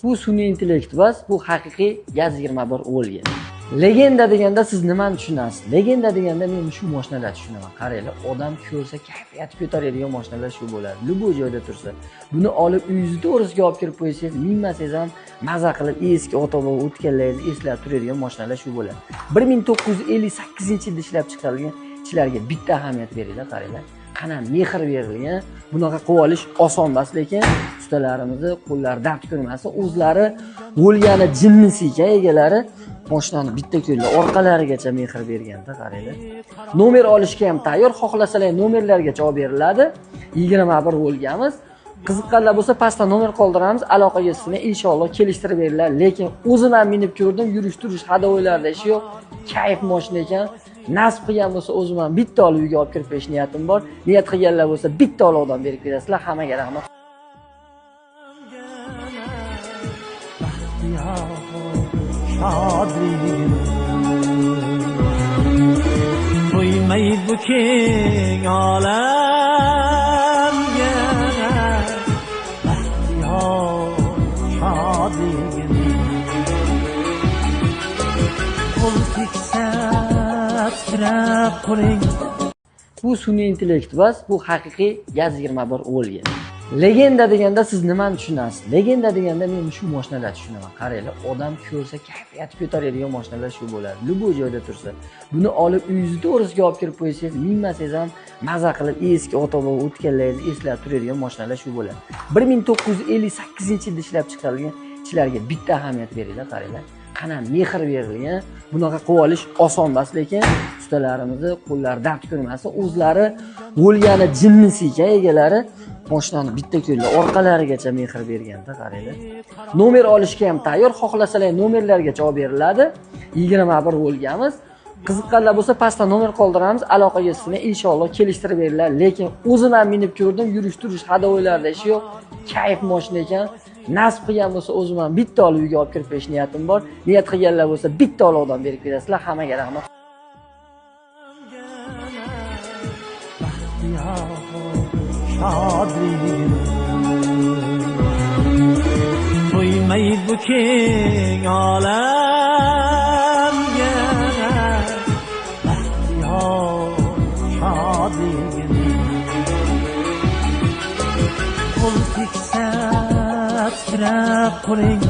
Bu sun'iy intellekt emas, bu haqiqiy Gaz-21 Volga. Legenda deganda siz nimani tushunasiz? Legenda deganda men shu mashinalarni tushunaman. Qaranglar, odam ko'rsa kayfiyat ko'taradigan mashinalar shu bo'ladi. Luboy joyda tursa, buni olib uyingizni to'g'risiga olib kirib qo'ysangiz, minmasangiz ham maza qilib eski ota-bobo o'tganlaringizni eslab turadigan mashinalar shu bo'ladi. 1958-yilda ishlab chiqarilgan ishlarga bitta ahamiyat beringlar, qaranglar. Qana mehr berilgan. Bunaqa qilib olish oson emas, lekin ustalarimizni qo'llari dard ko'rmasa, o'zlari Volgani jinnisiga egalari mashinani bitta ko'llar orqalarigacha mehr berganda, qaranglar. Nomer olishga ham tayyor, xohlasalar nomerlargacha olib beriladi. 21 Volgamiz. Qiziqqanlar bo'lsa, pastda nomer qoldiramiz, aloqaga chiqsin, inshaalloh kelishtirib beriladi. Lekin o'zim ham minib ko'rdim, yurish-turish hadovoylarda ishi yo'q. Kayf mashina ekan. Nasib qilgan bo'lsa, o'zim ham bitta olib uyga olib kirib qo'yish niyatim bor. Niyat qilganlar bo'lsa, bitta olovdan berib berasizlar. Hammaga rahmat. To'ymaydi keng olamga baxtiyor shodligim qo'l teksa titrab qo'ling. Bu sun'iy intellekt emas, bu haqiqiy Gaz-21 Volga. Legenda deganda siz nimani tushunasiz? Legenda deganda men shu mashinalarni tushunaman. Qaranglar, odam ko'rsa kayfiyat ko'taradigan mashinalar shu bo'ladi. Luboy joyda tursa, buni olib uyingizni to'g'risiga olib kirib qo'ysangiz, minmasangiz ham maza qilib eski ota-bobo o'tganlaringizni eslab turadigan mashinalar shu bo'ladi. 1958-yilda ishlab chiqarilgan ishlarga bitta ahamiyat beringlar, qaranglar. Qana mehr berilgan. Bunaqa qilib olish oson emas, lekin ustalarimizni qo'llari dard ko'rmasa, o'zlari Volgani jinnisiga egalari mashinani bitta ko'llar orqalarigacha mehr berganda, qaranglar. Nomer olishga ham tayyor, xohlasalar nomerlargacha olib beriladi. 21 Volgamiz. Qiziqqanlar bo'lsa, pastda nomer qoldiramiz, aloqaga chiqsin, inshaalloh kelishtirib beriladi. Lekin o'zim ham minib ko'rdim, yurish-turish hadovoylarda ishi yo'q. Kayf mashina ekan. Nasib qilgan bo'lsa, o'zim ham bitta olib uyga olib kirib qo'yish niyatim bor. Niyat qilganlar bo'lsa, bitta olovdan berib berasizlar. Hammaga rahmat. Shodligim to'ymaydi keng olamga baxtiyor shodligim qo'l teksa titrab qo'ling.